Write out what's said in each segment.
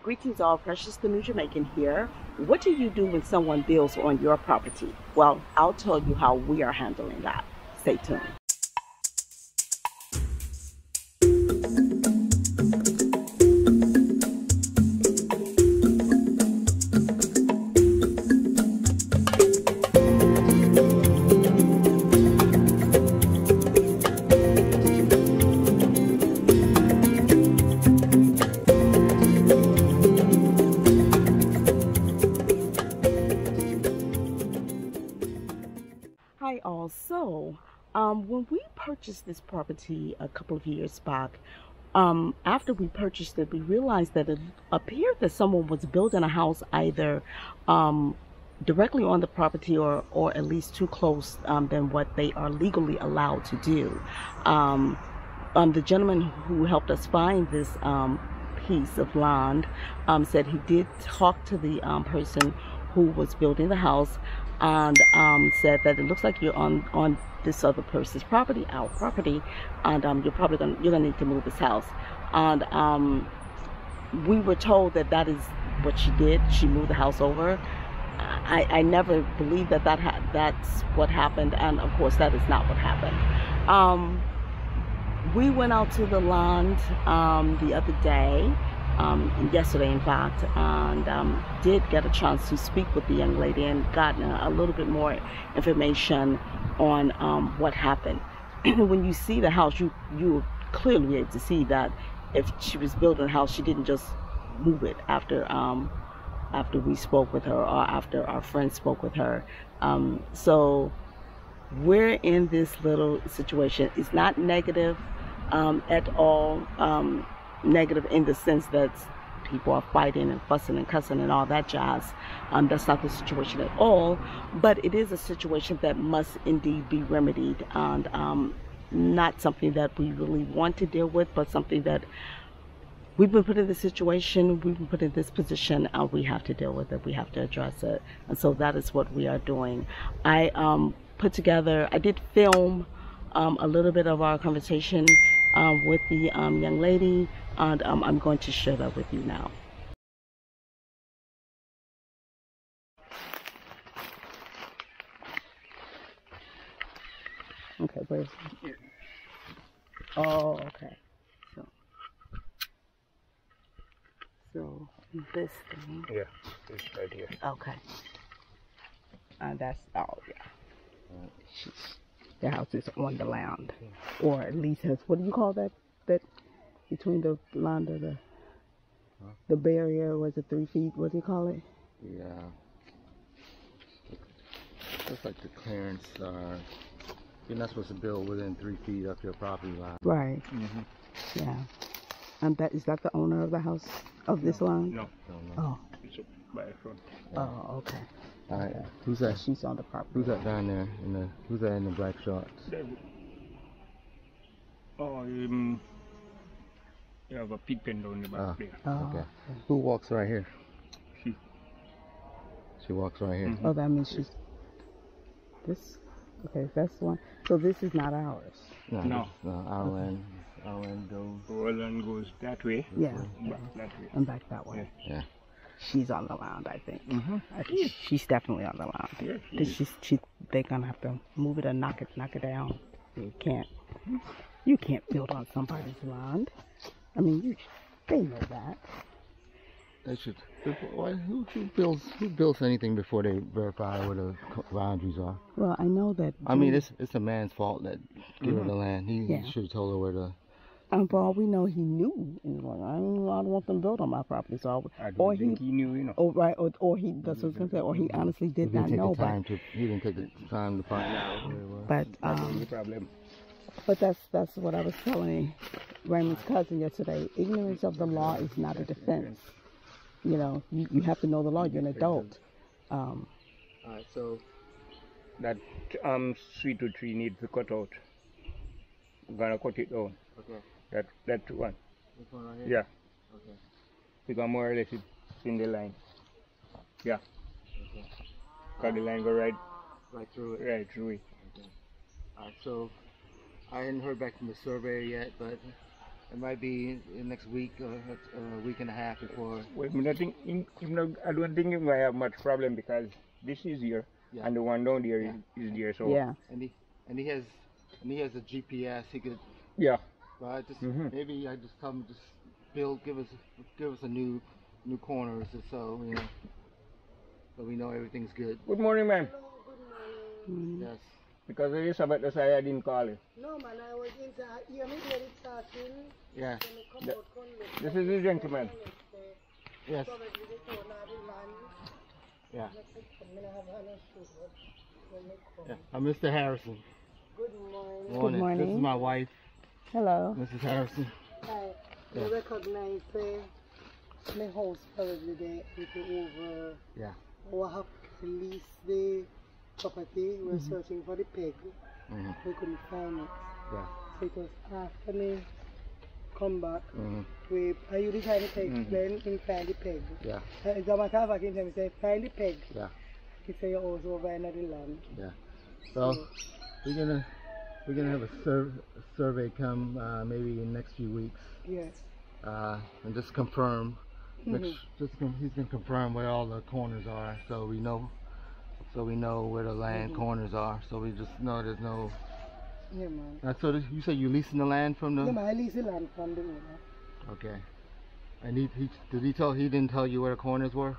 Greetings all, Precious the New Jamaican here. What do you do when someone builds on your property? Well, I'll tell you how we are handling that. Stay tuned. Hi all. When we purchased this property a couple of years back, after we purchased it, we realized that it appeared that someone was building a house either directly on the property or at least too close than what they are legally allowed to do. The gentleman who helped us find this piece of land said he did talk to the person who was building the house, and said that it looks like you're on this other person's property, our property, and you're gonna need to move this house. And we were told that that is what she did. She moved the house over. I never believed that that's what happened, and of course that is not what happened. We went out to the land the other day, yesterday in fact, and did get a chance to speak with the young lady and gotten a little bit more information on what happened. When you see the house, you clearly able to see that if she was building a house, she didn't just move it after we spoke with her, or after our friend spoke with her. So we're in this little situation. It's not negative at all. Negative in the sense that people are fighting and fussing and cussing and all that jazz. That's not the situation at all, but it is a situation that must indeed be remedied, and not something that we really want to deal with, but something that we've been put in this situation, we've been put in this position, and we have to deal with it, we have to address it. And so that is what we are doing. I did film a little bit of our conversation with the young lady, and I'm going to share that with you now. Okay, where's it? Oh, okay. So this thing. Yeah, it's right here. Okay. That's, oh yeah. The house is on the land, or at least has, what do you call that between the land of the barrier? Was it 3 feet? What do you call it? Yeah. Looks like the clearance. You're not supposed to build within 3 feet of your property line. Right. Yeah. And is that the owner of the house of this land? No. Oh. It's by the front. Oh, okay. All right. Who's that? She's on the property. Who's that down there? Who's that in the black shorts? Oh, you have a pig pen down the back there. Oh, okay. Who walks right here? She. She walks right here. Oh, that means she's this. Okay, that's one. So this is not ours. No. Our land. Our land goes. Our land goes that way. Yeah. Back that way. And back that way. Yeah. She's on the land, I think. I think Yeah. she's definitely on the land. Yeah, They're gonna have to move it or knock it down. You can't build on somebody's land. I mean, they know that. They should. Who builds anything before they verify where the boundaries are? Well, I know that. I mean, it's a man's fault that gave her the land. He should have told her where to. For all we know, he knew. He was like, I don't want them built on my property. So, I don't think he knew, you know. Oh, right. Or he. That's what I was gonna say. Or he honestly did not know. He didn't take the time to find out where it was. But That's the problem. But that's what I was telling Raymond's cousin yesterday. Ignorance of the law is not a defense. You know, you have to know the law. You're an adult. Alright, so that sweet tree needs to cut out. I'm gonna cut it down. Okay. That one. This one right here? Yeah. Okay. Because more or less it's in the line. Yeah. Okay. Because the line go right through it. right through it. Okay. Alright, so I hadn't heard back from the surveyor yet, but It might be in next week or a week and a half before. Well, I don't think I have much problem because this is here Yeah. and the one down there is there. So Yeah. And he has a GPS. He could. yeah. Well, I just Mhm. maybe I just tell him just give us a new corners or so, you know, so we know everything's good. Good morning, ma'am. Yes. Because Elizabeth said I didn't call you. No man, I was inside. You mean when it's starting? Yeah. When they come out, come look. This is the gentleman. Yes. Probably they told now the land. Yeah. I'm gonna have a shoot when they come. Yeah. I'm Mr. Harrison. Good morning. Morning. morning. This is my wife, Hello. Mrs. Harrison. I Yeah. recognize my house probably there over. Yeah. Or have to lease the property. We're searching for the peg. Mm-hmm. We couldn't find it. Yeah. So it was after me come back. Mm-hmm. Are you the kind of peg? Then in find the peg. Yeah. It's a matter of fact, in time, say, find the peg. Yeah. He say, you're also over another land. Yeah. So we're gonna have a survey come maybe in the next few weeks, Yes. and just confirm. He's gonna confirm where all the corners are, so we know where the land corners are. So we just know there's no. Yeah, man. So you say you leasing the land from the? Yeah, man, I lease the land from the owner. Okay. And he didn't tell you where the corners were?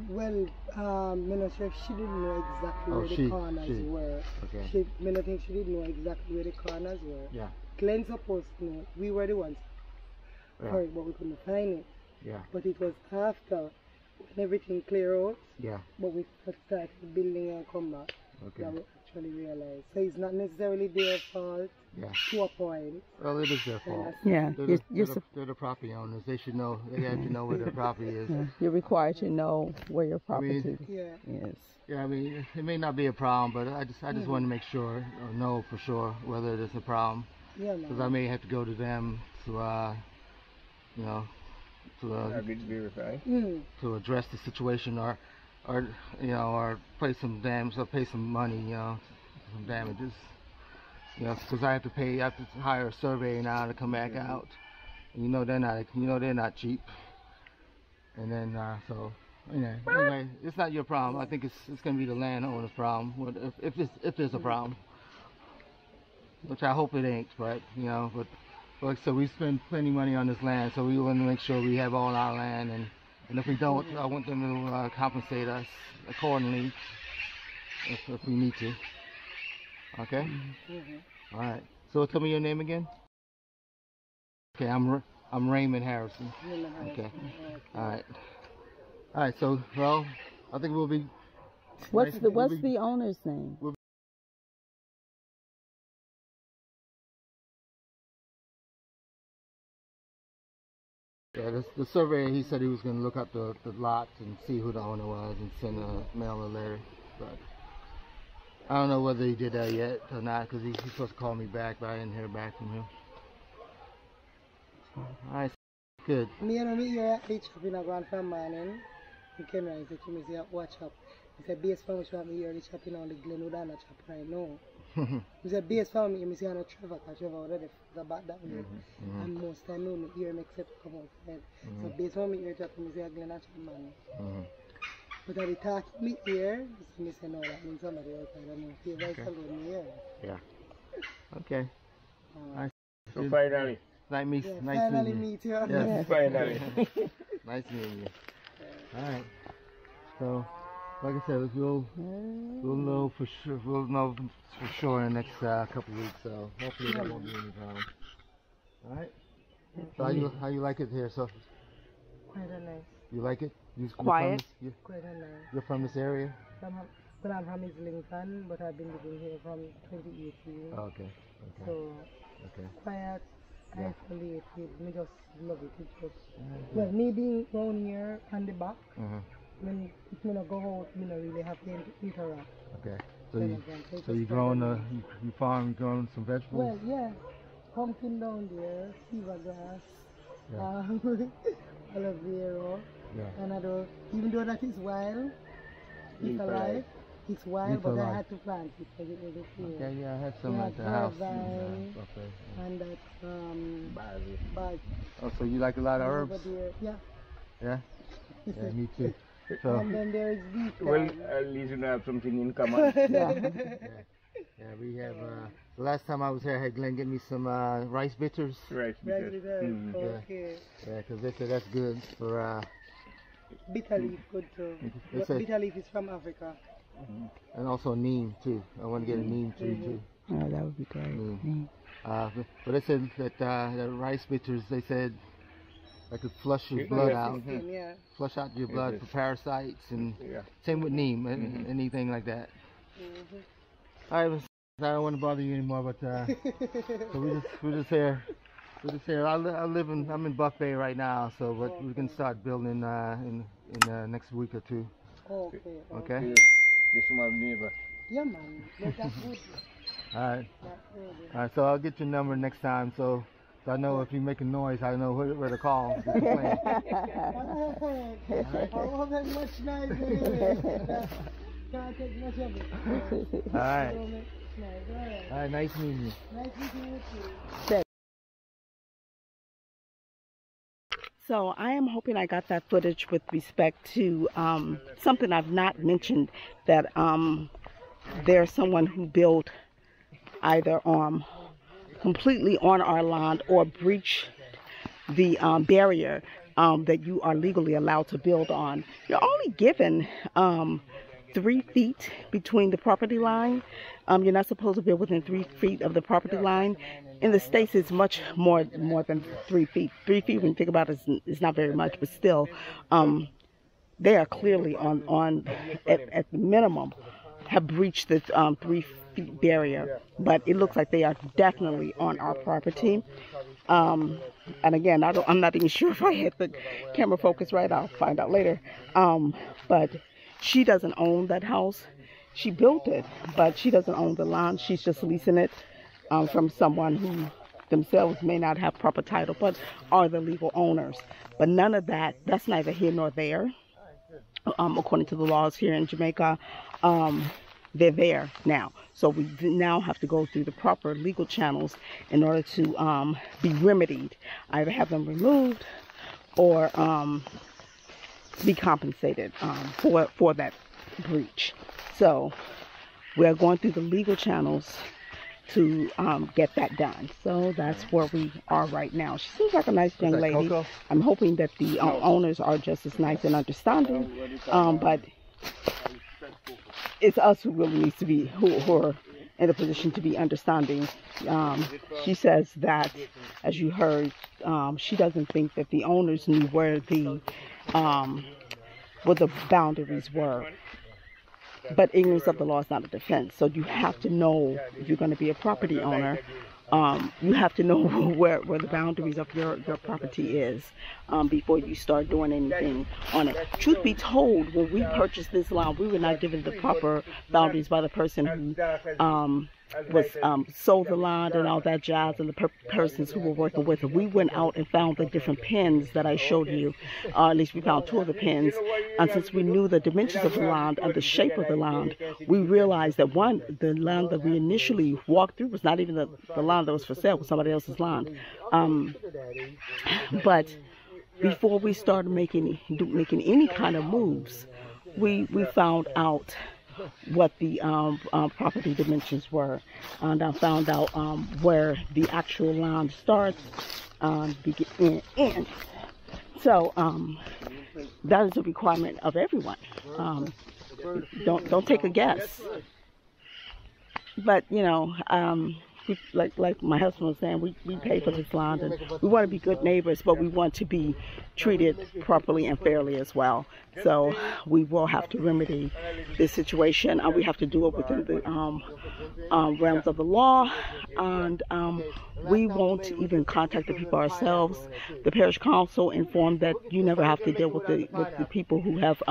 Well, I'm not sure she didn't know exactly Oh, where she- the corners she. were. Okay. I don't think she didn't know exactly where the corners were. Yeah. Glenn supposed to know. We were the ones Yeah. for it, but we couldn't find it. Yeah. But it was after when everything cleared out, Yeah. but we started building and come back. Okay. That we actually realized. So it's not necessarily their fault Yeah. to a point. Well, it is their fault. Yeah. They're the property owners. They should know. They have to know where their property is. You're required to know where your property Yeah. is. Yeah, I mean, it may not be a problem, but I just want to make sure or know for sure whether it's a problem, Yeah, because man. I may have to go to them to, you know, Have it verified. to address the situation or you know, or pay some money, you know, some damages, you know, because I have to hire a surveyor now to come back out. And they're not cheap. And then so anyway, it's not your problem. I think it's going to be the landowner's problem if there's a problem, which I hope it ain't. But you know, but like so we spend plenty of money on this land, so we want to make sure we have all our land, and if we don't, I want them to compensate us accordingly if we need to. Okay. All right. So tell me your name again. Okay, I'm Raymond Harrison. Okay. All right. All right. So well, I think we'll be. What's the owner's name? Yeah, the surveyor, he said he was going to look up the lots and see who the owner was and mail a letter. But I don't know whether he did that yet or not, because he's supposed to call me back, but I didn't hear back from him. All right, good. Me and me here at the shop in a grand from morning. He came and said to me, say, watch up. He said, base for me, me here, the shop in on the Glenwood and the shop right now. He said, base for me, he said, I Trevor, because Trevor already about that way. And most time, no, me hear me except come outside. So base for me here, chop, he said, Glen and shop man. But at the talk me here, he said, no, that means somebody outside. I mean, if you guys alone me here. Yeah. Okay. So finally. Nice Finally meeting you. meet you. Yes. Finally. Nice meeting you. All right. So, like I said, we'll know for sure. We'll know for sure in the next couple of weeks. So hopefully that won't be any problem. All right. So how you like it here? So Quite a nice. you like it? Quiet. Quite a nice. You're from this area? Well, I'm from Islington, but I've been living here from 2018. Oh, okay. So, Okay. quiet, isolated, me just love it. It's just, well, me being down here on the back, when if me not go out, me not really have to interact. Okay. So So you growing you growing some vegetables? Well, yeah, pumpkin down there, fever grass, aloe vera, Yeah. and I don't, even though that is wild, it's alive. It's wild, but I had to plant it because it was a field. Okay, yeah, I had some Yeah, at the house. grapevine. Okay. And that bag. Oh, so you like a lot of Over herbs? there. Yeah. Yeah? Yeah, me too. So, And then there's beef. Well, at least you have something in common. yeah, we have, the last time I was here, I had Glenn get me some rice bitters. Right, Right, because, okay. Yeah, because they said that's good for, Bitter leaf, good too. They But said- bitter leaf is from Africa. and also neem too. I want to get a neem tree too. Oh, that would be great. Neem. But they said that the rice bitters, they said, that could flush your blood out. Yeah. Flush out your blood for parasites, and yeah. same with neem, anything like that. All right, I don't want to bother you anymore, but so we're just here. We're just here. I'm in Buck Bay right now, so but we can start building in the next week or two. Okay. Okay. This is my neighbor. Yeah, man. But that's good. All right. That's good. All right. So I'll get your number next time, so I know if you make a noise, I know where to call. I won't make much noise anyway. Can't take much of it. All right. I won't make noise. All right. All right. Nice meeting you. Nice meeting you too. So I am hoping I got that footage with respect to something I've not mentioned, that there's someone who built either completely on our land or breached the barrier that you are legally allowed to build on. You're only given 3 feet between the property line. You're not supposed to build within 3 feet of the property line. In the States, it's much more than 3 feet. 3 feet, when you think about it, is not very much, but still, they are clearly at the minimum, have breached the 3 feet barrier. But it looks like they are definitely on our property. And again, I'm not even sure if I had the camera focus right. I'll find out later. But she doesn't own that house. She built it, but she doesn't own the land. She's just leasing it from someone who themselves may not have proper title, but are the legal owners. But none of that's neither here nor there. According to the laws here in Jamaica, they're there now. So we now have to go through the proper legal channels in order to be remedied. Either have them removed or be compensated for that breach. So we're going through the legal channels to get that done. So that's where we are right now. She seems like a nice young lady. Coco? I'm hoping that the owners are just as nice and understanding. But it's us who really needs to be, who are in a position to be understanding. She says that, as you heard, she doesn't think that the owners knew where the boundaries were. But ignorance of the law is not a defense. So you have to know, if you're going to be a property owner, you have to know where the boundaries of your property is before you start doing anything on it. Truth be told, when we purchased this land, we were not given the proper boundaries by the person who sold the land and all that jazz, and the persons who were working with it. We went out and found the different pins that I showed you. At least we found 2 of the pins. And since we knew the dimensions of the land and the shape of the land, we realized that the land that we initially walked through was not even the land that was for sale, it was somebody else's land. But before we started making any kind of moves, we found out what the property dimensions were, and I found out where the actual land starts and ends. So that is a requirement of everyone. Don't take a guess. But you know, like my husband was saying, we pay for this land, and we want to be good neighbors, but we want to be treated properly and fairly as well. So we will have to remedy this situation, and we have to do it within the realms of the law. And we won't even contact the people ourselves. The parish council informed that you never have to deal with the people who have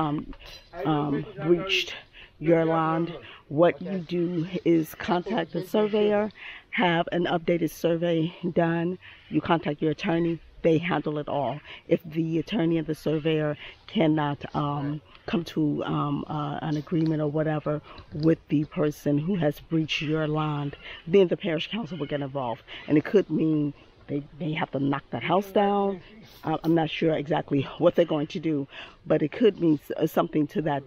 breached your land. What you do is contact the surveyor, have an updated survey done. You contact your attorney, they handle it all. If the attorney and the surveyor cannot come to an agreement or whatever with the person who has breached your land, then the parish council will get involved. And it could mean they may have to knock that house down. I'm not sure exactly what they're going to do, but it could mean something to that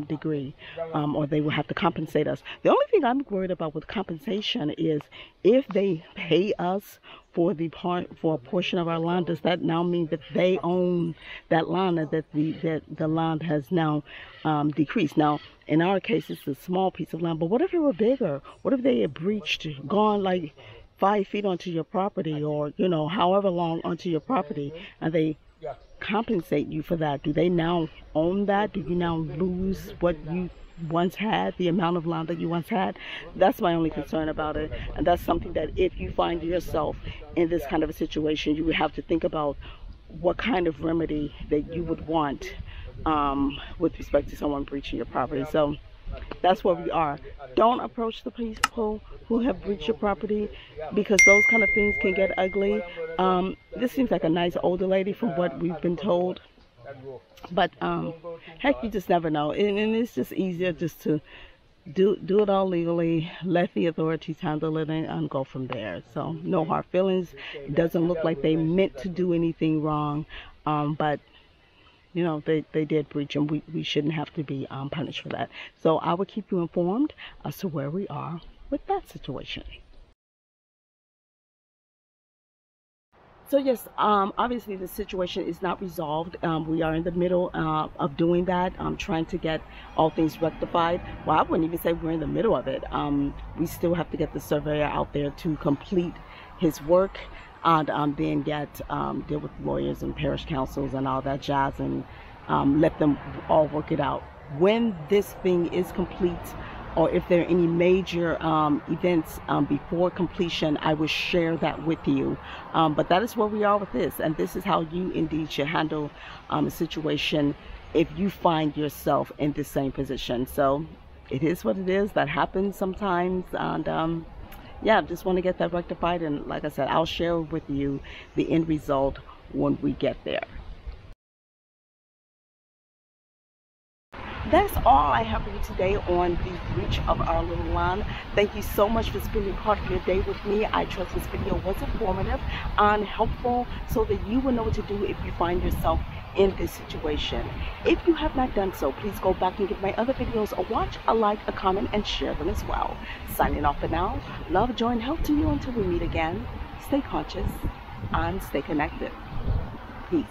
degree, or they will have to compensate us. The only thing I'm worried about with compensation is if they pay us for a portion of our land, does that now mean that they own that land and that the land has now decreased? Now, in our case, it's a small piece of land, but what if it were bigger? What if they had breached, gone like 5 feet onto your property, or however long onto your property, and they compensate you for that? Do they now own that? Do you now lose what you once had, the amount of land that you once had? That's my only concern about it, and that's something that if you find yourself in this kind of a situation, you would have to think about what kind of remedy that you would want with respect to someone breaching your property. So that's where we are. Don't approach the people who have breached your property, because those kind of things can get ugly. This seems like a nice older lady from what we've been told, but heck, you just never know. And it's just easier just to do it all legally, let the authorities handle it, and go from there. So no hard feelings. It doesn't look like they meant to do anything wrong, but they did breach, and we shouldn't have to be punished for that. So I will keep you informed as to where we are with that situation. So yes, obviously the situation is not resolved. We are in the middle of doing that, trying to get all things rectified. Well, I wouldn't even say we're in the middle of it. We still have to get the surveyor out there to complete his work, and then deal with lawyers and parish councils and all that jazz, and let them all work it out. When this thing is complete, or if there are any major events before completion, I will share that with you. But that is where we are with this, and this is how you indeed should handle a situation if you find yourself in the same position. So it is what it is. That happens sometimes, and yeah, just want to get that rectified, and like I said, I'll share with you the end result when we get there. That's all I have for you today on the breach of our little land. Thank you so much for spending part of your day with me. I trust this video was informative and helpful, so that you will know what to do if you find yourself in this situation. If you have not done so, please go back and give my other videos a watch, a like, a comment, and share them as well. Signing off for now. Love, joy, and health to you until we meet again. Stay conscious and stay connected. Peace.